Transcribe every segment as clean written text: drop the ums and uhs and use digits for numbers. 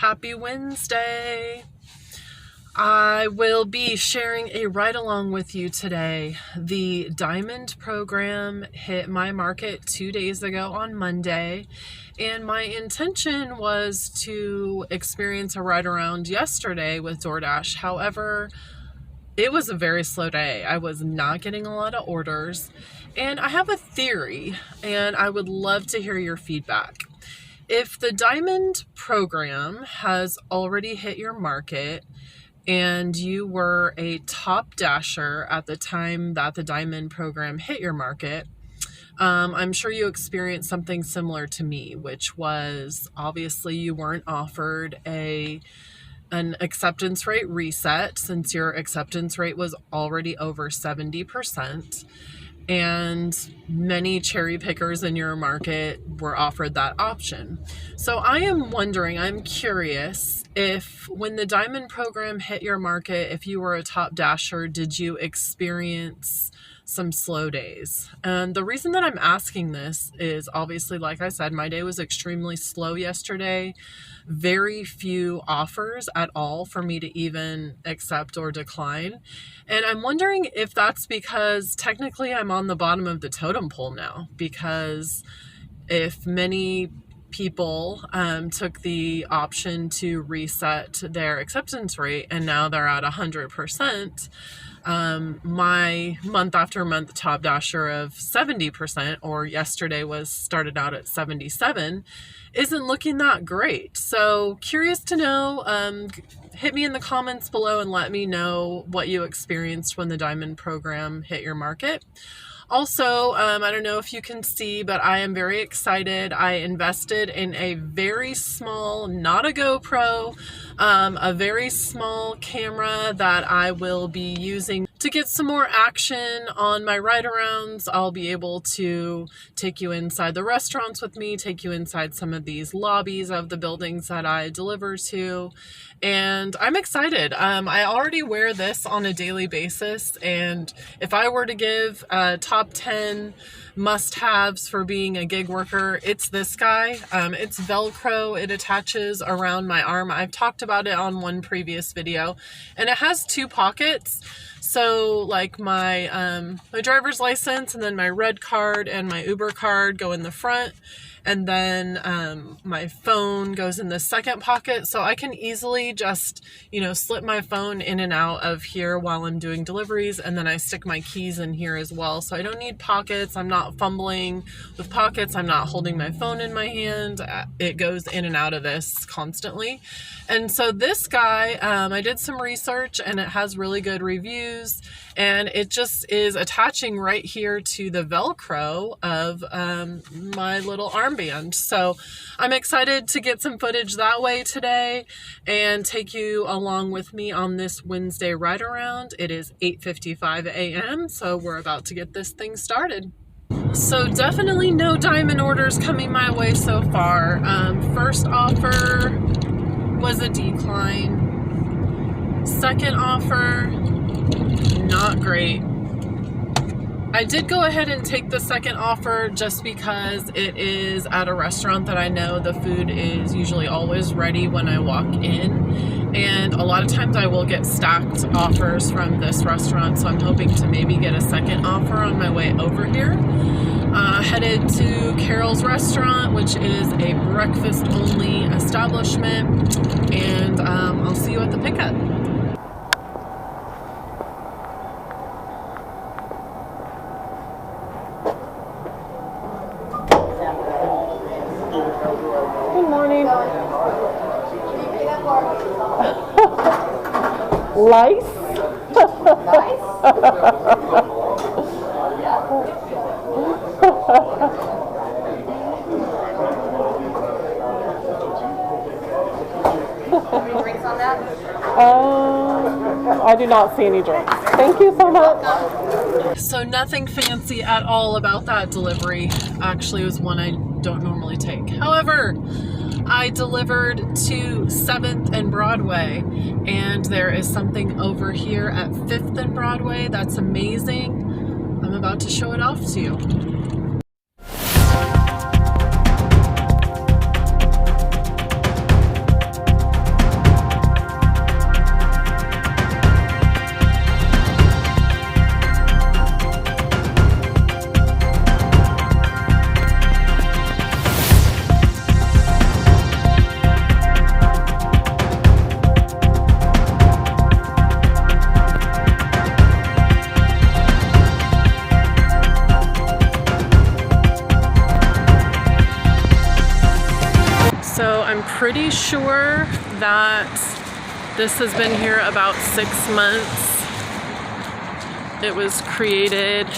Happy Wednesday. I will be sharing a ride-along with you today. The Diamond Program hit my market 2 days ago on Monday, and my intention was to experience a ride around yesterday with DoorDash. However, it was a very slow day. I was not getting a lot of orders, and I have a theory, and I would love to hear your feedback. If the Diamond Program has already hit your market and you were a top dasher at the time that the Diamond Program hit your market, I'm sure you experienced something similar to me, which was obviously you weren't offered an acceptance rate reset since your acceptance rate was already over 70%. And many cherry pickers in your market were offered that option. So I am wondering, I'm curious, if when the Diamond Program hit your market, if you were a top dasher, did you experience some slow days? And the reason that I'm asking this is obviously, like I said, my day was extremely slow yesterday. Very few offers at all for me to even accept or decline. And I'm wondering if that's because technically I'm on the bottom of the totem pole now, because if many people took the option to reset their acceptance rate and now they're at 100%, my month after month top dasher of 70%, or yesterday was started out at 77, isn't looking that great. So curious to know, hit me in the comments below and let me know what you experienced when the Diamond Program hit your market. Also, I don't know if you can see, but I am very excited. I invested in a very small, not a GoPro, a very small camera that I will be using to get some more action on my ride-arounds. I'll be able to take you inside the restaurants with me, take you inside some of these lobbies of the buildings that I deliver to, and I'm excited. I already wear this on a daily basis, and if I were to give top 10 must-haves for being a gig worker, it's this guy. It's Velcro. It attaches around my arm. I've talked about it on one previous video, and it has 2 pockets. So like my driver's license and then my red card and my Uber card go in the front, and then my phone goes in the second pocket, so I can easily just, slip my phone in and out of here while I'm doing deliveries, and then I stick my keys in here as well. So I don't need pockets. I'm not fumbling with pockets. I'm not holding my phone in my hand. It goes in and out of this constantly. And so this guy, I did some research, and it has really good reviews, and it just is attaching right here to the Velcro of my little armband. So I'm excited to get some footage that way today and take you along with me on this Wednesday ride around. It is 8:55 a.m. so we're about to get this thing started. So definitely no diamond orders coming my way so far. First offer was a decline. Second offer, not great. I did go ahead and take the second offer just because it is at a restaurant that I know the food is usually always ready when I walk in, and a lot of times I will get stacked offers from this restaurant, so I'm hoping to maybe get a second offer on my way over here. Headed to Carol's Restaurant, which is a breakfast only establishment, and I'll see you at the pickup. Good morning. Lice? Any drinks on that? I do not see any drinks. Thank you so much. So nothing fancy at all about that delivery. Actually, it was one I don't normally take. However, I delivered to 7th and Broadway, and there is something over here at 5th and Broadway that's amazing. I'm about to show it off to you. So I'm pretty sure that this has been here about 6 months. It was created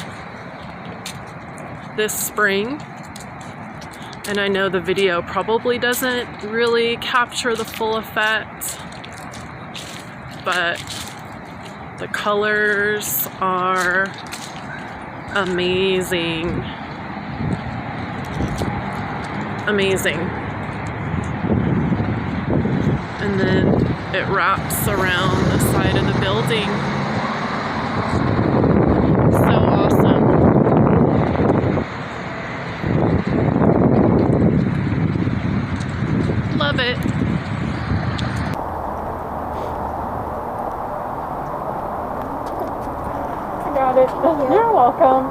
this spring, and I know the video probably doesn't really capture the full effect, but the colors are amazing. Amazing. And then it wraps around the side of the building. So awesome. Love it. I got it. You're welcome.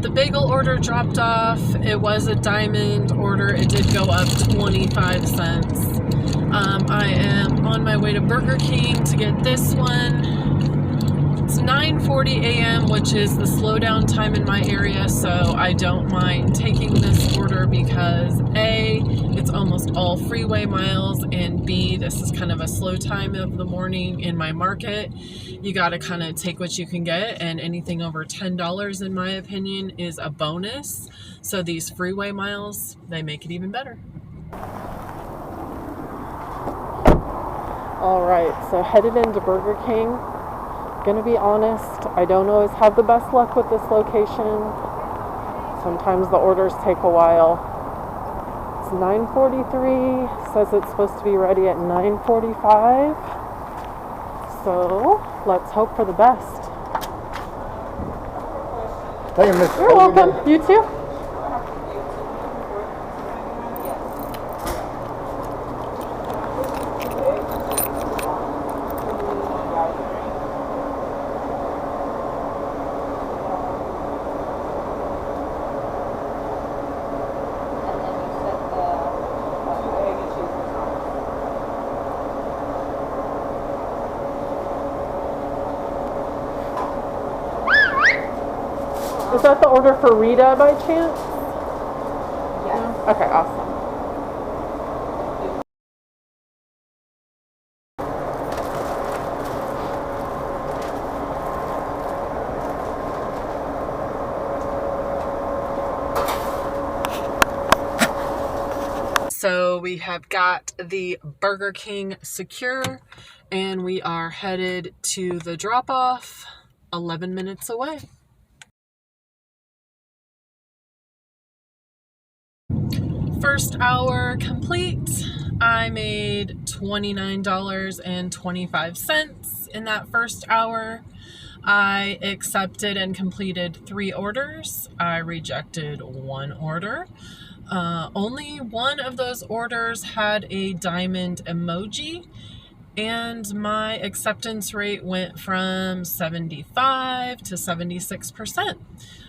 The bagel order dropped off. It was a diamond order. It did go up 25 cents. I am on my way to Burger King to get this one. It's 9:40 a.m., which is the slowdown time in my area, so I don't mind taking this order because A, it's almost all freeway miles, and B, this is kind of a slow time of the morning in my market. You got to kind of take what you can get, and anything over $10, in my opinion, is a bonus. So these freeway miles, they make it even better. All right, so headed into Burger King. Gonna be honest, I don't always have the best luck with this location. Sometimes the orders take a while. It's 9:43, says it's supposed to be ready at 9:45. So let's hope for the best. Thank you, Miss. You're welcome. You too. Is that the order for Rita by chance? Yes. Okay, awesome. So we have got the Burger King secure, and we are headed to the drop-off, 11 minutes away. First hour complete. I made $29.25 in that first hour. I accepted and completed 3 orders. I rejected 1 order. Only one of those orders had a diamond emoji, and my acceptance rate went from 75 to 76%.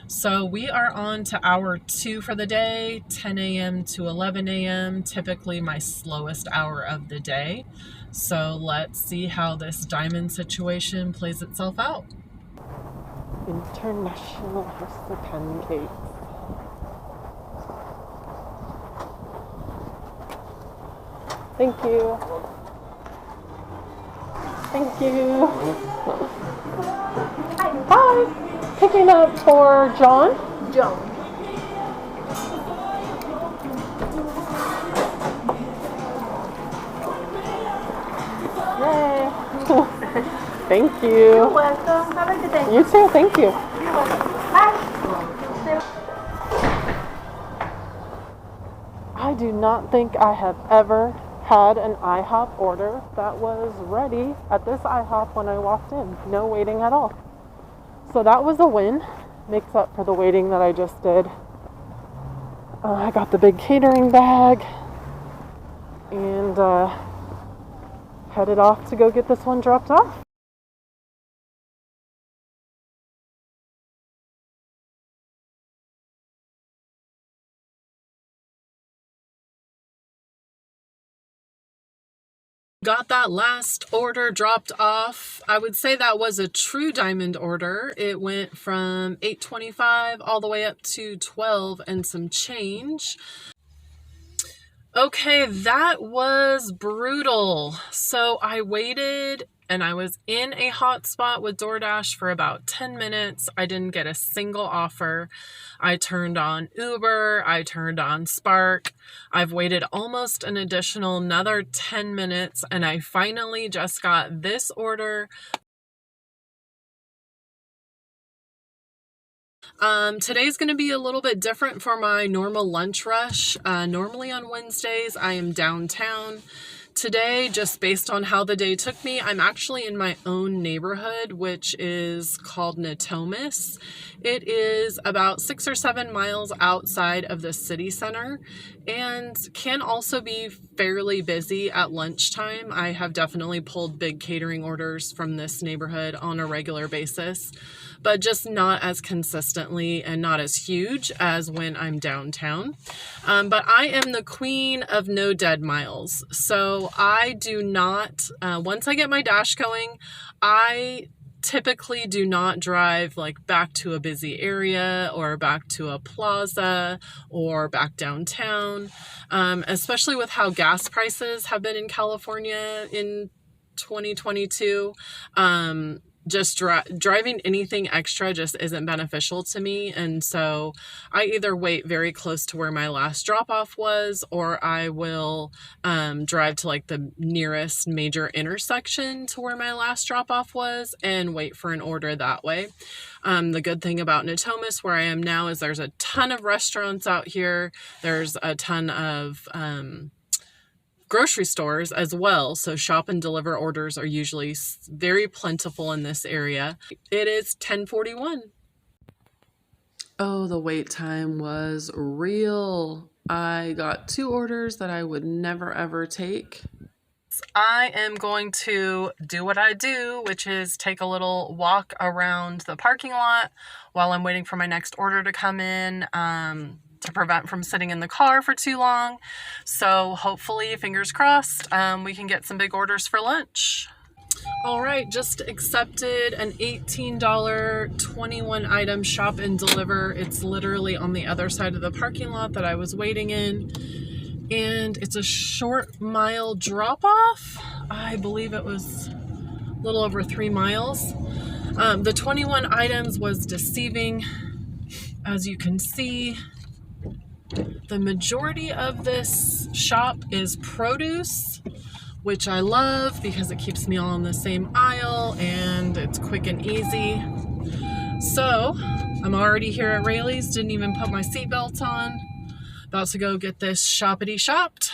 So we are on to hour 2 for the day, 10 a.m. to 11 a.m., typically my slowest hour of the day. So let's see how this diamond situation plays itself out. International House of Pancakes. Thank you. Thank you. Hi. Picking up for John. Joan. Yay. Thank you. You're welcome. Have a good day. You too. Thank you. You're welcome. Bye. I do not think I have ever had an IHOP order that was ready at this IHOP when I walked in. No waiting at all. So that was a win. Makes up for the waiting that I just did. I got the big catering bag and headed off to go get this one dropped off. Got that last order dropped off. I would say that was a true diamond order. It went from $8.25 all the way up to $12 and some change. Okay, that was brutal. So I waited and I was in a hot spot with DoorDash for about 10 minutes. I didn't get a single offer. I turned on Uber. I turned on Spark. I've waited almost an additional another 10 minutes and I finally just got this order. Today's going to be a little bit different for my normal lunch rush. Normally on Wednesdays, I am downtown. Today, just based on how the day took me, I'm actually in my own neighborhood, which is called Natomas. It is about 6 or 7 miles outside of the city center and can also be fairly busy at lunchtime. I have definitely pulled big catering orders from this neighborhood on a regular basis, but just not as consistently and not as huge as when I'm downtown. But I am the queen of no dead miles. So I do not, once I get my dash going, I typically do not drive like back to a busy area or back to a plaza or back downtown, especially with how gas prices have been in California in 2022. Just driving anything extra just isn't beneficial to me. And so I either wait very close to where my last drop off was, or I will drive to like the nearest major intersection to where my last drop off was and wait for an order that way. The good thing about Natomas, where I am now, is there's a ton of restaurants out here. There's a ton of grocery stores as well, so shop and deliver orders are usually very plentiful in this area. It is 10:41. Oh, the wait time was real. I got 2 orders that I would never ever take. I am going to do what I do, which is take a little walk around the parking lot while I'm waiting for my next order to come in, to prevent from sitting in the car for too long. So hopefully, fingers crossed, we can get some big orders for lunch. All right, just accepted an $18 21 item shop and deliver. It's literally on the other side of the parking lot that I was waiting in. And it's a short mile drop off. I believe it was a little over 3 miles. The 21 items was deceiving. As you can see, the majority of this shop is produce, which I love because it keeps me all in the same aisle and it's quick and easy. So I'm already here at Rayleigh's, didn't even put my seatbelt on. About to go get this shoppity shopped.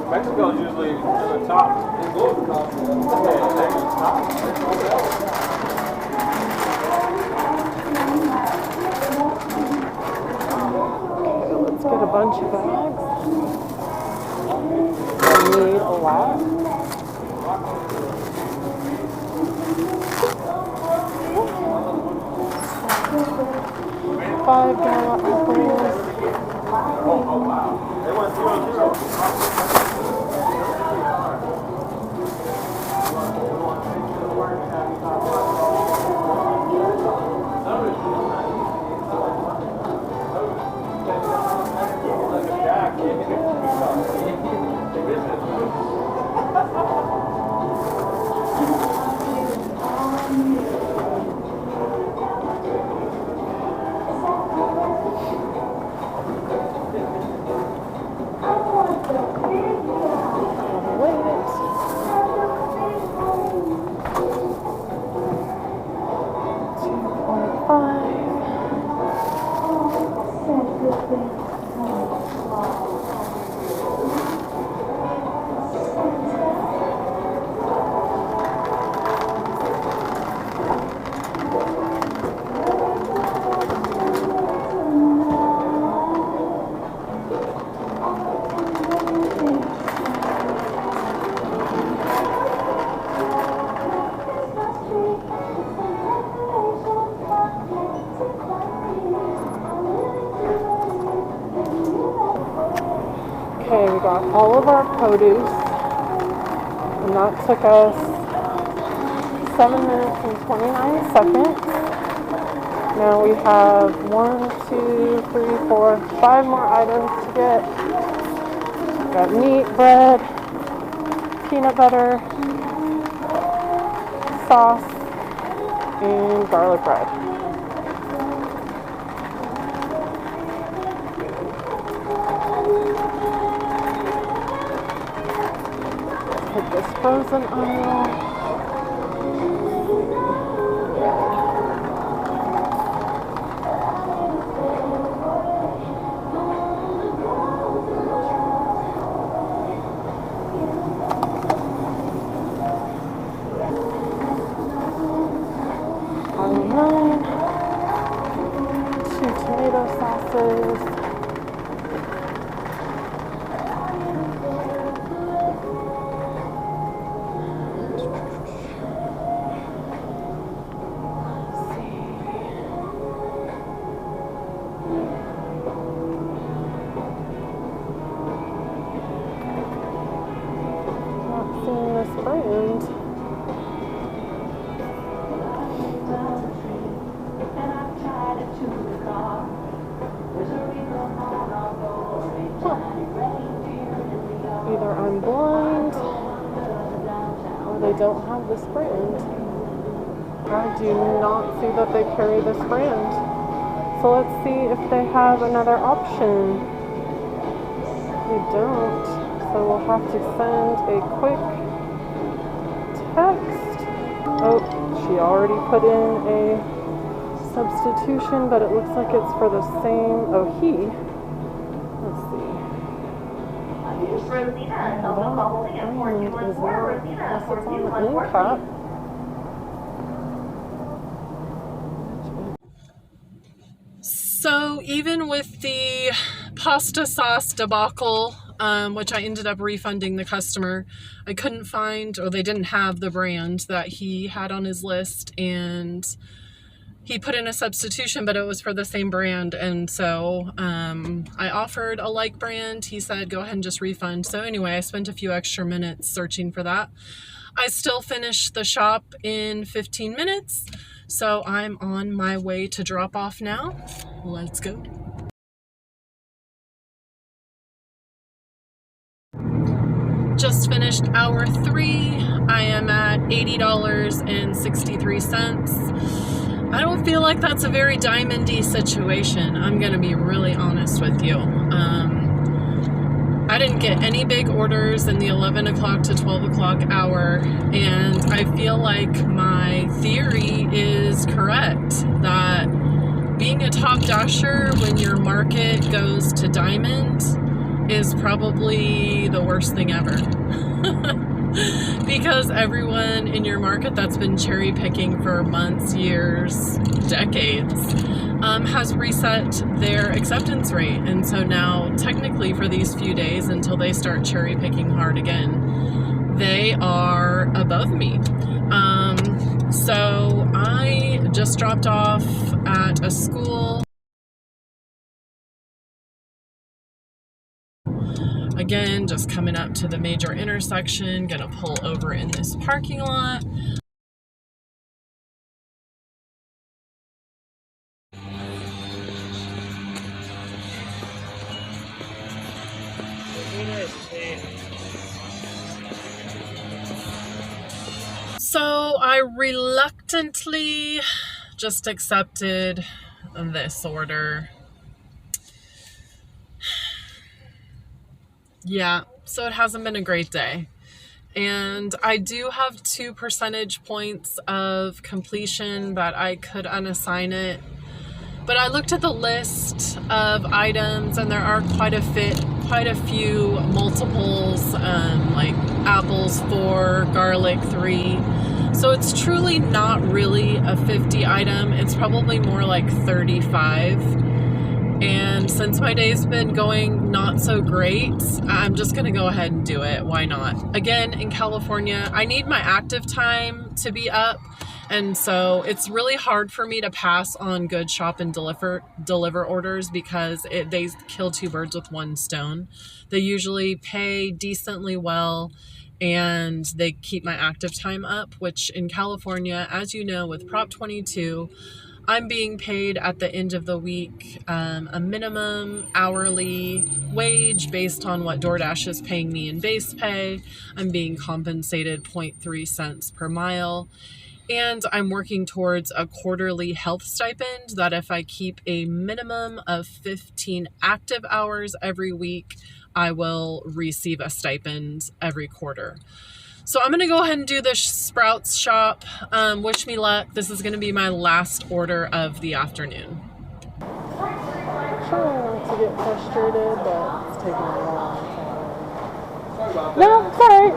Mexico's usually in the top. So let's get a bunch of bags. I need a lot. $5 apples. Oh, wow. They went 0-0. Okay, we got all of our produce, and that took us 7 minutes and 29 seconds. Now we have 5 more items to get. We've got meat, bread, peanut butter, sauce, and garlic bread. Hit this frozen aisle. Aisle 9. 2 tomato sauces. Seeing this brand. Either I'm blind or they don't have this brand. I do not see that they carry this brand. So let's see if they have another option. They don't. So we'll have to send a quick text. Oh, she already put in a substitution, but it looks like it's for the same. Oh, he. Let's see. Rosina, Elbow holding at 4214. Rosina, Unless it's on the 4214. end cap. So even with the pasta sauce debacle, which I ended up refunding the customer, I couldn't find, or they didn't have the brand that he had on his list, and he put in a substitution, but it was for the same brand, and so I offered a like brand. He said go ahead and just refund. So anyway, I spent a few extra minutes searching for that. I still finished the shop in 15 minutes, so I'm on my way to drop off now. Let's go. Just finished hour 3. I am at $80.63. I don't feel like that's a very diamond-y situation. I'm gonna be really honest with you. I didn't get any big orders in the 11 o'clock to 12 o'clock hour, and I feel like my theory is correct, that being a top dasher when your market goes to diamond is probably the worst thing ever. Because everyone in your market that's been cherry picking for months, years, decades, has reset their acceptance rate. And so now, technically for these few days until they start cherry picking hard again, they are above me. So I just dropped off at a school. Again, just coming up to the major intersection, gonna pull over in this parking lot. So I reluctantly just accepted this order. Yeah, so it hasn't been a great day. And I do have 2 percentage points of completion that I could unassign it. But I looked at the list of items, and there are quite a few multiples, like apples 4, garlic 3. So it's truly not really a 50 item. It's probably more like 35. And since my day's been going not so great, I'm just going to go ahead and do it. Why not? Again, in California, I need my active time to be up. And so it's really hard for me to pass on good shop and deliver orders because they kill two birds with one stone. They usually pay decently well and they keep my active time up, which in California, as you know, with Prop 22, I'm being paid at the end of the week a minimum hourly wage based on what DoorDash is paying me in base pay. I'm being compensated 0.3 cents per mile. And I'm working towards a quarterly health stipend that if I keep a minimum of 15 active hours every week, I will receive a stipend every quarter. So I'm going to go ahead and do this Sprouts shop. Wish me luck. This is going to be my last order of the afternoon. Trying not to get frustrated, but it's taking a long time. Sorry about that. No, it's all right.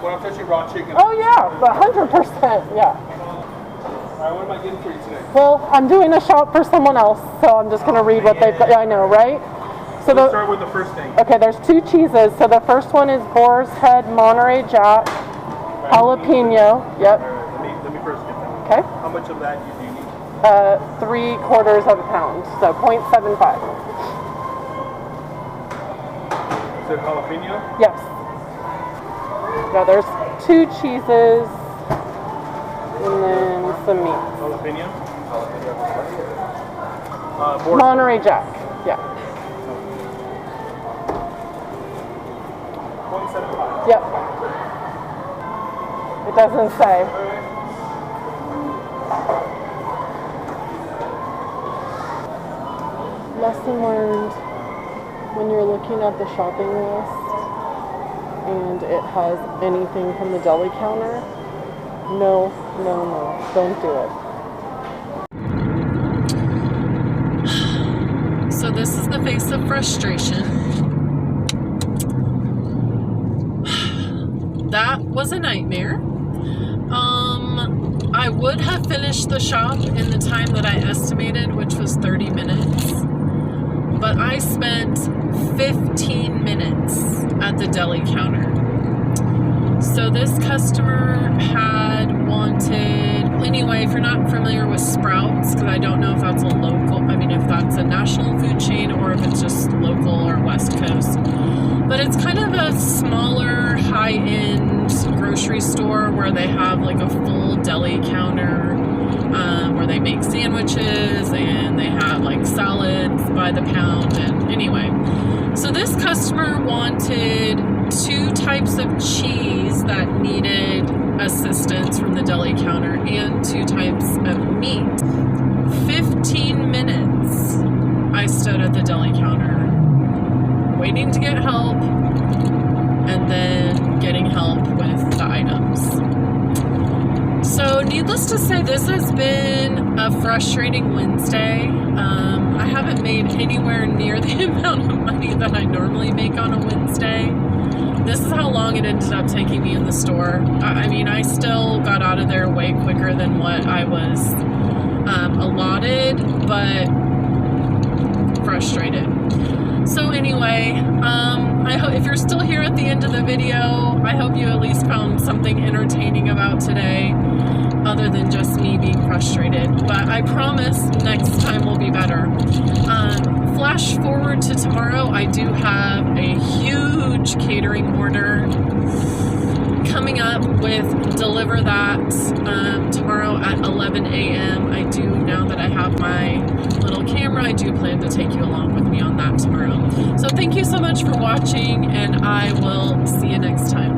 When I'm touching raw chicken. Oh yeah, 100%, yeah. Alright, what am I getting for you today? Well, I'm doing a shop for someone else, so I'm just going to read what they've got. Yeah, I know, right? So Let's start with the first thing. Okay, there's 2 cheeses. So the first one is Boar's Head Monterey Jack, jalapeno. Yep. Let me first get that one. Okay. How much of that do you need? 3/4 pound, so 0.75. Is it jalapeno? Yes. Yeah, there's 2 cheeses and then some meat. Jalapeno? Monterey Jack. Yeah. 0.75. Yep. It doesn't say. Lesson learned: when you're looking at the shopping list and it has anything from the deli counter, no, don't do it. So this is the face of frustration. That was a nightmare. I would have finished the shop in the time that I estimated, which was 30 minutes. But I spent 15 minutes at the deli counter. So this customer had wanted, anyway, if you're not familiar with Sprouts, because I don't know if that's if that's a national food chain or if it's just local or West Coast. But it's kind of a smaller, high-end grocery store where they have like a full deli counter where they make sandwiches and they have like salads by the pound. And anyway, so this customer wanted 2 types of cheese that needed assistance from the deli counter and 2 types of meat. 15 minutes I stood at the deli counter waiting to get help and then getting help with the items. So needless to say, this has been a frustrating Wednesday. I haven't made anywhere near the amount of money that I normally make on a Wednesday. This is how long it ended up taking me in the store. I mean, I still got out of there way quicker than what I was allotted, but frustrated. So anyway, I hope if you're still here at the end of the video, I hope you at least found something entertaining about today, other than just me being frustrated. But I promise next time will be better. Flash forward to tomorrow, I do have a huge catering order coming up with Deliver That tomorrow at 11 a.m. I do, now that I have my little camera, I do plan to take you along with me on that tomorrow. So thank you so much for watching, and I will see you next time.